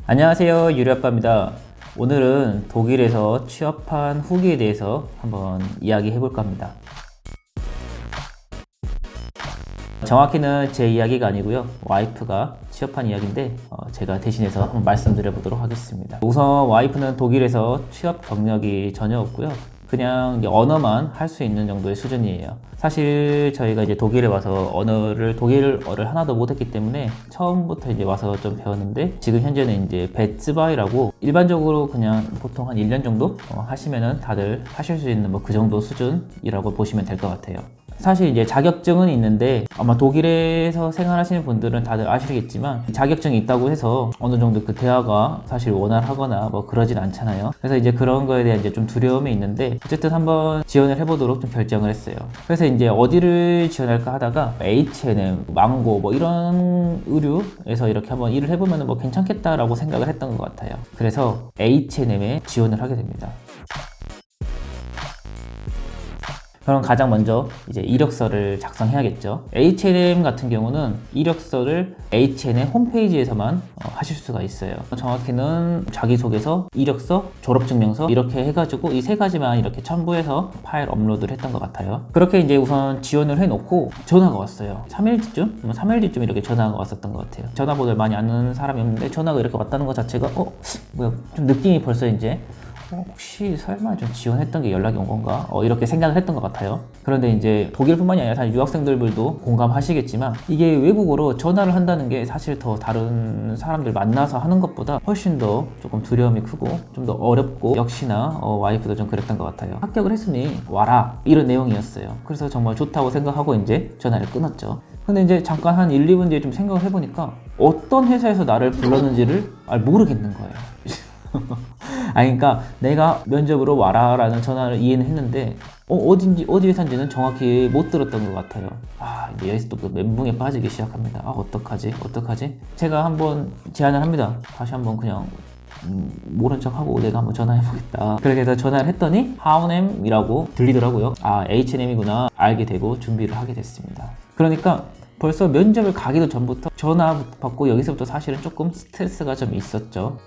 안녕하세요, 유리아빠입니다. 오늘은 독일에서 취업한 후기에 대해서 한번 이야기해 볼까 합니다. 정확히는 제 이야기가 아니고요, 와이프가 취업한 이야기인데 제가 대신해서 한번 말씀드려 보도록 하겠습니다. 우선 와이프는 독일에서 취업 경력이 전혀 없고요, 그냥 이제 언어만 할 수 있는 정도의 수준이에요. 사실 저희가 이제 독일에 와서 독일어를 하나도 못했기 때문에 처음부터 이제 와서 좀 배웠는데, 지금 현재는 이제 베츠바이라고 일반적으로 그냥 보통 한 1년 정도 하시면은 다들 하실 수 있는 뭐 그 정도 수준이라고 보시면 될 것 같아요. 사실 이제 자격증은 있는데, 아마 독일에서 생활하시는 분들은 다들 아시겠지만 자격증이 있다고 해서 어느 정도 그 대화가 사실 원활하거나 뭐 그러진 않잖아요. 그래서 이제 그런 거에 대한 이제 좀 두려움이 있는데, 어쨌든 한번 지원을 해보도록 좀 결정을 했어요. 그래서 이제 어디를 지원할까 하다가 H&M, 망고 뭐 이런 의류에서 이렇게 한번 일을 해보면 뭐 괜찮겠다라고 생각을 했던 것 같아요. 그래서 H&M에 지원을 하게 됩니다. 그럼 가장 먼저 이제 이력서를 작성해야겠죠. H&M 같은 경우는 이력서를 H&M 홈페이지에서만 하실 수가 있어요. 정확히는 자기소개서, 이력서, 졸업증명서 이렇게 해가지고 이 세 가지만 이렇게 첨부해서 파일 업로드를 했던 것 같아요. 그렇게 이제 우선 지원을 해놓고 전화가 왔어요. 3일 뒤쯤 이렇게 전화가 왔었던 것 같아요. 전화번호를 많이 아는 사람이 없는데 전화가 이렇게 왔다는 것 자체가 뭐야, 좀 느낌이 벌써 이제 혹시 설마 좀 지원했던 게 연락이 온 건가? 이렇게 생각을 했던 것 같아요. 그런데 이제 독일뿐만이 아니라 사실 유학생들도 공감하시겠지만, 이게 외국어로 전화를 한다는 게 사실 더 다른 사람들 만나서 하는 것보다 훨씬 더 조금 두려움이 크고 좀 더 어렵고, 역시나 와이프도 좀 그랬던 것 같아요. 합격을 했으니 와라, 이런 내용이었어요. 그래서 정말 좋다고 생각하고 이제 전화를 끊었죠. 근데 이제 잠깐 한 1, 2분 뒤에 좀 생각을 해보니까 어떤 회사에서 나를 불렀는지를 모르겠는 거예요. 그러니까 내가 면접으로 와라라는 전화를 이해는 했는데 어디 회사인지는 정확히 못 들었던 것 같아요. 이제 여기서 또 그 멘붕에 빠지기 시작합니다. 어떡하지? 제가 한번 제안을 합니다. 다시 한번 그냥 모른 척하고 내가 한번 전화해보겠다. 그렇게 해서 전화를 했더니 하우넴이라고 들리더라고요. H&M이구나 알게 되고 준비를 하게 됐습니다. 그러니까 벌써 면접을 가기도 전부터 전화 받고, 여기서부터 사실은 조금 스트레스가 좀 있었죠.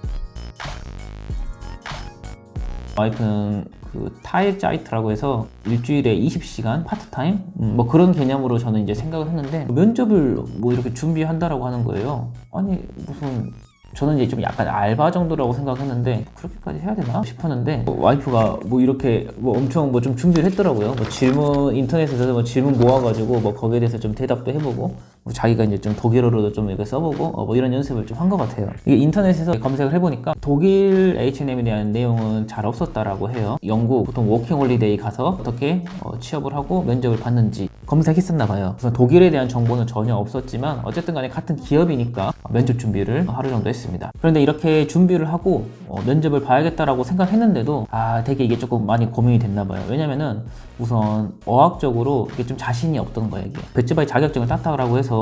와이프는 그 타일자이트라고 해서 일주일에 20시간 파트타임? 뭐 그런 개념으로 저는 이제 생각을 했는데, 면접을 뭐 이렇게 준비한다라고 하는 거예요. 아니 무슨, 저는 이제 좀 약간 알바 정도라고 생각했는데 그렇게까지 해야 되나 싶었는데, 와이프가 뭐 이렇게 뭐 엄청 뭐 좀 준비를 했더라고요. 뭐 질문, 인터넷에서 뭐 질문 모아가지고 뭐 거기에 대해서 좀 대답도 해보고, 뭐 자기가 이제 좀 독일어로도 좀 이렇게 써보고 뭐 이런 연습을 좀 한 것 같아요. 이게 인터넷에서 검색을 해보니까 독일 H&M에 대한 내용은 잘 없었다라고 해요. 영국 보통 워킹홀리데이 가서 어떻게 취업을 하고 면접을 받는지 검색했었나 봐요. 그래서 독일에 대한 정보는 전혀 없었지만 어쨌든 간에 같은 기업이니까 면접 준비를 하루 정도 했습니다. 그런데 이렇게 준비를 하고 면접을 봐야겠다라고 생각했는데도 되게 이게 조금 많이 고민이 됐나 봐요. 왜냐면은 우선 어학적으로 이게 좀 자신이 없던 거예요. 이게 베츠바이 자격증을 땄다고 해서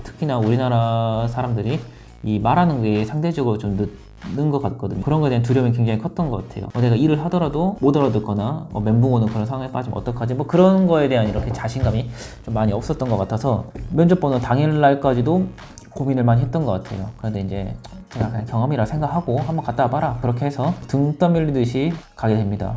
특히나 우리나라 사람들이 이 말하는 게 상대적으로 좀 늦는 것 같거든요. 그런 거에 대한 두려움이 굉장히 컸던 것 같아요. 내가 일을 하더라도 못 알아듣거나 멘붕 오는 그런 상황에 빠지면 어떡하지? 뭐 그런 거에 대한 이렇게 자신감이 좀 많이 없었던 것 같아서 면접 보는 당일날까지도 고민을 많이 했던 것 같아요. 그런데 이제 제가 그냥 경험이라 생각하고 한번 갔다 와봐라, 그렇게 해서 등 떠밀리듯이 가게 됩니다.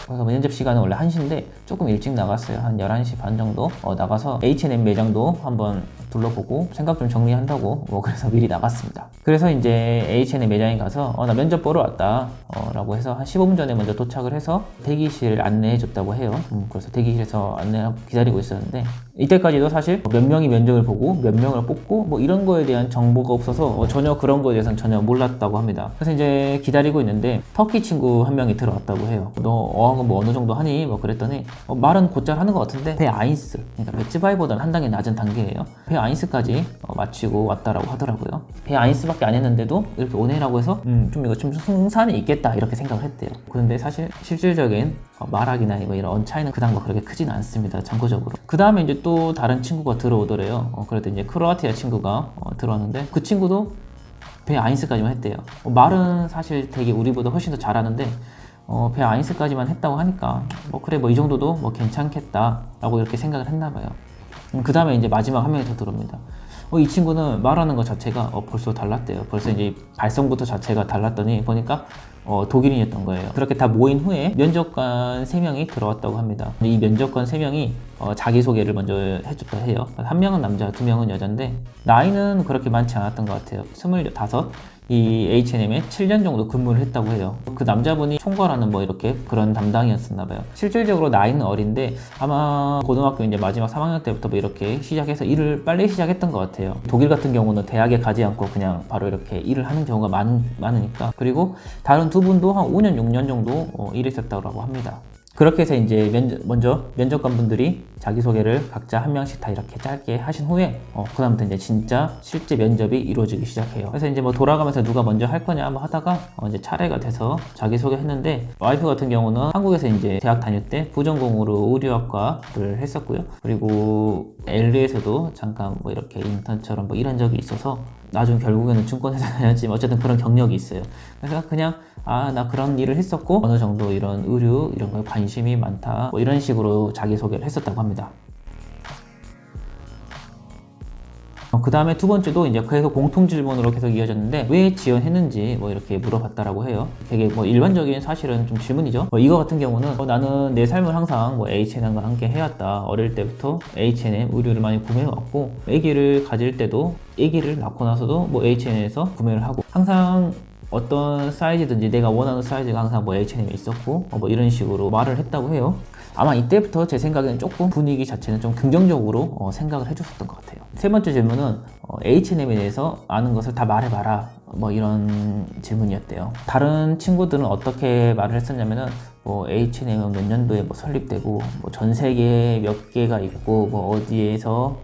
그래서 면접 시간은 원래 1시인데 조금 일찍 나갔어요. 한 11시 반 정도 나가서 H&M 매장도 한번 둘러보고 생각 좀 정리한다고 그래서 미리 나갔습니다. 그래서 이제 H&M 매장에 가서 나 면접 보러 왔다 라고 해서 한 15분 전에 먼저 도착을 해서 대기실을 안내해 줬다고 해요. 그래서 대기실에서 안내하고 기다리고 있었는데, 이때까지도 사실 몇 명이 면접을 보고 몇 명을 뽑고 뭐 이런 거에 대한 정보가 없어서 전혀 그런 거에 대해서는 전혀 몰랐다고 합니다. 그래서 이제 기다리고 있는데 터키 친구 한 명이 들어왔다고 해요. 너 어학은 뭐 어느 정도 하니? 뭐 그랬더니 말은 곧잘 하는 것 같은데 B1, 그러니까 베츠바이보다는 한 단계 낮은 단계예요. B1까지 마치고 왔다라고 하더라고요. B1밖에 안 했는데도 이렇게 오네라고 해서 좀 이거 좀 승산이 있겠다 이렇게 생각을 했대요. 그런데 사실 실질적인 말하기나 이런 언차이는 그다음 그렇게 크진 않습니다. 참고적으로. 그 다음에 이제 또 다른 친구가 들어오더래요. 그래도 이제 크로아티아 친구가 들어왔는데, 그 친구도 B1까지만 했대요. 말은 사실 되게 우리보다 훨씬 더 잘하는데 B1까지만 했다고 하니까 그래 이 정도도 괜찮겠다 라고 이렇게 생각을 했나 봐요. 그 다음에 이제 마지막 한 명이 더 들어옵니다. 이 친구는 말하는 것 자체가 벌써 달랐대요. 벌써 이제 발성부터 자체가 달랐더니 보니까 독일인이었던 거예요. 그렇게 다 모인 후에 면접관 3명이 들어왔다고 합니다. 이 면접관 3명이 자기소개를 먼저 해줬다 해요. 한 명은 남자, 2명은 여잔데 나이는 그렇게 많지 않았던 것 같아요. 25, 이 H&M에 7년 정도 근무를 했다고 해요. 그 남자분이 총괄하는 뭐 이렇게 그런 담당이었었나 봐요. 실질적으로 나이는 어린데 아마 고등학교 이제 마지막 3학년 때부터 뭐 이렇게 시작해서 일을 빨리 시작했던 것 같아요. 독일 같은 경우는 대학에 가지 않고 그냥 바로 이렇게 일을 하는 경우가 많으니까. 그리고 다른 두 분도 한 5년, 6년 정도 일했었다고 합니다. 그렇게 해서 이제 먼저 면접관 분들이 자기소개를 각자 한 명씩 다 이렇게 짧게 하신 후에 그다음부터 이제 진짜 실제 면접이 이루어지기 시작해요. 그래서 이제 뭐 돌아가면서 누가 먼저 할 거냐 뭐 하다가 이제 차례가 돼서 자기소개 했는데 와이프 같은 경우는 한국에서 이제 대학 다닐 때 부전공으로 의료학과를 했었고요. 그리고 LA에서도 잠깐 뭐 이렇게 인턴처럼 뭐 일한 적이 있어서 나중 결국에는 증권회사 다녔지만 어쨌든 그런 경력이 있어요. 그래서 그냥 나 그런 일을 했었고 어느 정도 이런 의류 이런 거에 관심이 많다 뭐 이런 식으로 자기소개를 했었다고 합니다. 그 다음에 두 번째도 이제 계속 공통 질문으로 계속 이어졌는데 왜 지원했는지 뭐 이렇게 물어봤다라고 해요. 되게 뭐 일반적인 사실은 좀 질문이죠. 이거 같은 경우는 나는 내 삶을 항상 뭐 H&M과 함께 해왔다. 어릴 때부터 H&M 의류를 많이 구매해왔고 아기를 가질 때도 아기를 낳고 나서도 뭐 H&M에서 구매를 하고 항상 어떤 사이즈든지 내가 원하는 사이즈가 항상 뭐 H&M에 있었고 뭐 이런 식으로 말을 했다고 해요. 아마 이때부터 제 생각에는 조금 분위기 자체는 좀 긍정적으로 생각을 해줬었던 것 같아요. 세 번째 질문은 H&M에 대해서 아는 것을 다 말해봐라 뭐 이런 질문이었대요. 다른 친구들은 어떻게 말을 했었냐면은 뭐 H&M은 몇 년도에 뭐 설립되고 뭐 전 세계에 몇 개가 있고 뭐 어디에서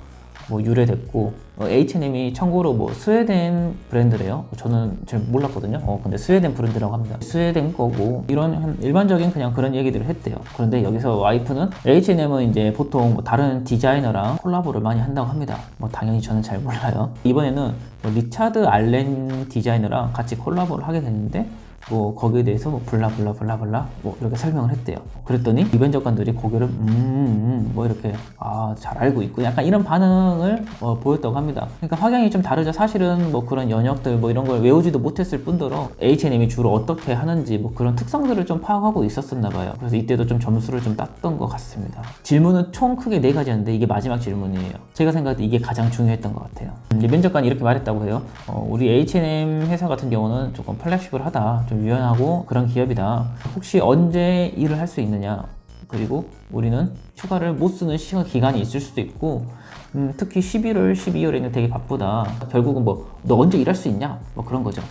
뭐 유래됐고 H&M이 참고로 뭐 스웨덴 브랜드래요. 저는 잘 몰랐거든요. 근데 스웨덴 브랜드라고 합니다. 스웨덴 거고 이런 일반적인 그냥 그런 얘기들을 했대요. 그런데 여기서 와이프는 H&M은 이제 보통 뭐 다른 디자이너랑 콜라보를 많이 한다고 합니다. 뭐 당연히 저는 잘 몰라요. 이번에는 뭐 리차드 알렌 디자이너랑 같이 콜라보를 하게 됐는데 뭐 거기에 대해서 뭐 블라블라블라블라 뭐 이렇게 설명을 했대요. 그랬더니 이 면접관들이 고개를 뭐 이렇게 잘 알고 있고 약간 이런 반응을 보였다고 합니다. 그러니까 확연히 좀 다르죠. 사실은 뭐 그런 연역들 뭐 이런 걸 외우지도 못했을 뿐더러 H&M이 주로 어떻게 하는지 뭐 그런 특성들을 좀 파악하고 있었었나 봐요. 그래서 이때도 좀 점수를 좀 땄던 것 같습니다. 질문은 총 크게 4가지였는데 이게 마지막 질문이에요. 제가 생각할 때 이게 가장 중요했던 것 같아요. 면접관이 이렇게 말했다고 해요. 우리 H&M 회사 같은 경우는 조금 플렉시블하다. 좀 유연하고 그런 기업이다. 혹시 언제 일을 할 수 있느냐? 그리고 우리는 휴가를 못 쓰는 시간 기간이 있을 수도 있고 특히 11월, 12월에는 되게 바쁘다. 결국은 뭐 너 언제 일할 수 있냐? 뭐 그런 거죠.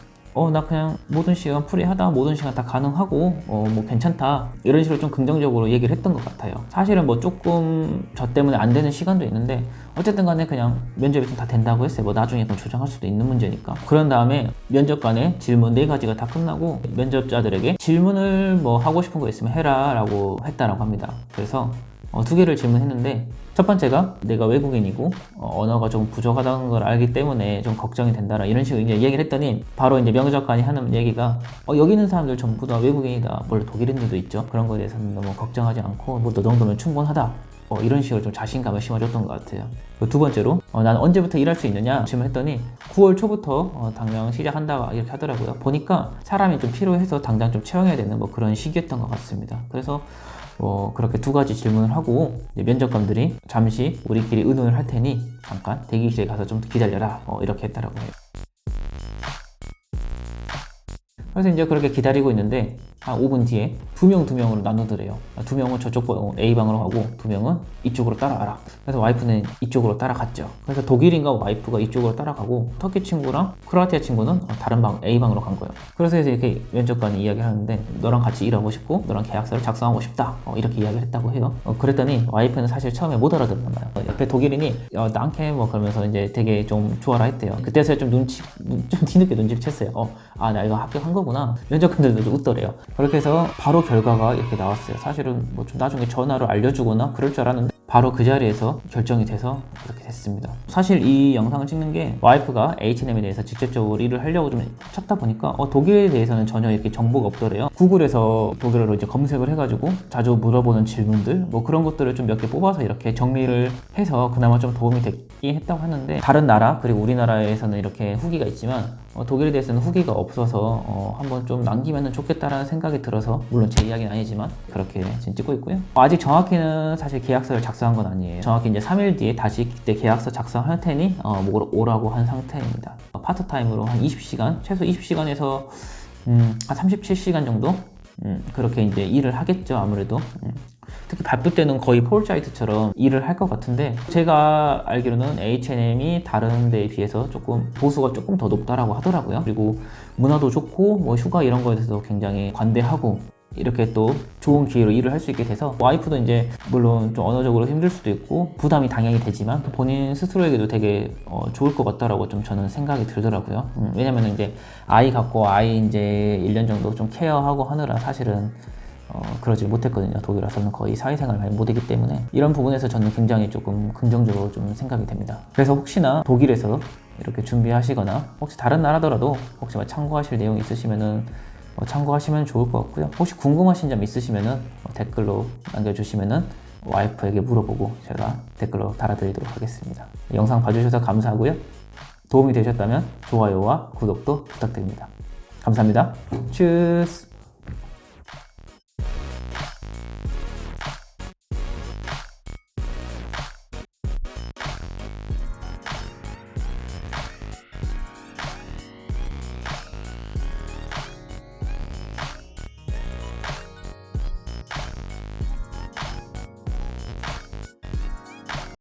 나 그냥 모든 시간 프리하다, 모든 시간 다 가능하고 뭐 괜찮다 이런 식으로 좀 긍정적으로 얘기를 했던 것 같아요. 사실은 뭐 조금 저 때문에 안 되는 시간도 있는데 어쨌든 간에 그냥 면접이 좀 다 된다고 했어요. 뭐 나중에 좀 조정할 수도 있는 문제니까. 그런 다음에 면접관의 질문 4가지가 다 끝나고 면접자들에게 질문을 뭐 하고 싶은 거 있으면 해라 라고 했다라고 합니다. 그래서 2개를 질문했는데 첫 번째가 내가 외국인이고 언어가 좀 부족하다는 걸 알기 때문에 좀 걱정이 된다라 이런 식으로 이제 얘기를 했더니 바로 이제 면접관이 하는 얘기가 여기 있는 사람들 전부 다 외국인이다. 물론 독일인들도 있죠. 그런 거에 대해서는 너무 걱정하지 않고 뭐 너 정도면 충분하다. 이런 식으로 좀 자신감을 심어줬던 것 같아요. 두 번째로 난 언제부터 일할 수 있느냐 질문했더니 9월 초부터 당장 시작한다 이렇게 하더라고요. 보니까 사람이 좀 필요해서 당장 좀 채용해야 되는 뭐 그런 시기였던 것 같습니다. 그래서 그렇게 2가지 질문을 하고 면접관들이 잠시 우리끼리 의논을 할 테니 잠깐 대기실에 가서 좀 기다려라 이렇게 했다라고 해요. 그래서 이제 그렇게 기다리고 있는데 한 5분 뒤에 2명으로 나누더래요. 2명은 저쪽 A방으로 가고 2명은 이쪽으로 따라와라. 그래서 와이프는 이쪽으로 따라갔죠. 그래서 독일인과 와이프가 이쪽으로 따라가고 터키 친구랑 크로아티아 친구는 다른 방 A방으로 간 거예요. 그래서 이렇게 면접관이 이야기를 하는데 너랑 같이 일하고 싶고 너랑 계약서를 작성하고 싶다 이렇게 이야기를 했다고 해요. 그랬더니 와이프는 사실 처음에 못 알아들었나 봐요. 옆에 독일인이 난케 뭐 그러면서 이제 되게 좀 좋아라 했대요. 그때서야 좀 뒤늦게 눈치를 챘어요. 나 이거 합격한 거구나. 면접관들도 좀 웃더래요. 그렇게 해서 바로 결과가 이렇게 나왔어요. 사실은 뭐 좀 나중에 전화로 알려주거나 그럴 줄 알았는데 바로 그 자리에서 결정이 돼서 그렇게 됐습니다. 사실 이 영상을 찍는 게 와이프가 H&M에 대해서 직접적으로 일을 하려고 좀 찾다 보니까 독일에 대해서는 전혀 이렇게 정보가 없더래요. 구글에서 독일어로 이제 검색을 해가지고 자주 물어보는 질문들 뭐 그런 것들을 좀 몇 개 뽑아서 이렇게 정리를 해서 그나마 좀 도움이 됐긴 했다고 하는데, 다른 나라 그리고 우리나라에서는 이렇게 후기가 있지만 독일에 대해서는 후기가 없어서 한번 좀 남기면 좋겠다라는 생각이 들어서, 물론 제 이야기는 아니지만 그렇게 지금 찍고 있고요. 아직 정확히는 사실 계약서를 작성한 건 아니에요. 정확히 이제 3일 뒤에 다시 그때 계약서 작성할 테니 오라고 한 상태입니다. 파트타임으로 한 20시간, 최소 20시간에서 한 37시간 정도 그렇게 이제 일을 하겠죠, 아무래도. 특히 바쁠 때는 거의 폴사이트처럼 일을 할 것 같은데, 제가 알기로는 H&M이 다른 데에 비해서 조금 보수가 조금 더 높다라고 하더라고요. 그리고 문화도 좋고 뭐 휴가 이런 거에 대해서 굉장히 관대하고, 이렇게 또 좋은 기회로 일을 할 수 있게 돼서 와이프도 이제 물론 좀 언어적으로 힘들 수도 있고 부담이 당연히 되지만 본인 스스로에게도 되게 좋을 것 같다라고 좀 저는 생각이 들더라고요. 왜냐면 이제 아이 갖고 아이 이제 1년 정도 좀 케어하고 하느라 사실은 그러지 못했거든요. 독일 와서는 거의 사회생활을 많이 못했기 때문에 이런 부분에서 저는 굉장히 조금 긍정적으로 좀 생각이 됩니다. 그래서 혹시나 독일에서 이렇게 준비하시거나 혹시 다른 나라더라도 혹시 참고하실 내용이 있으시면은 참고하시면 좋을 것 같고요. 혹시 궁금하신 점 있으시면은 댓글로 남겨주시면은 와이프에게 물어보고 제가 댓글로 달아드리도록 하겠습니다. 영상 봐주셔서 감사하고요. 도움이 되셨다면 좋아요와 구독도 부탁드립니다. 감사합니다. 츄스!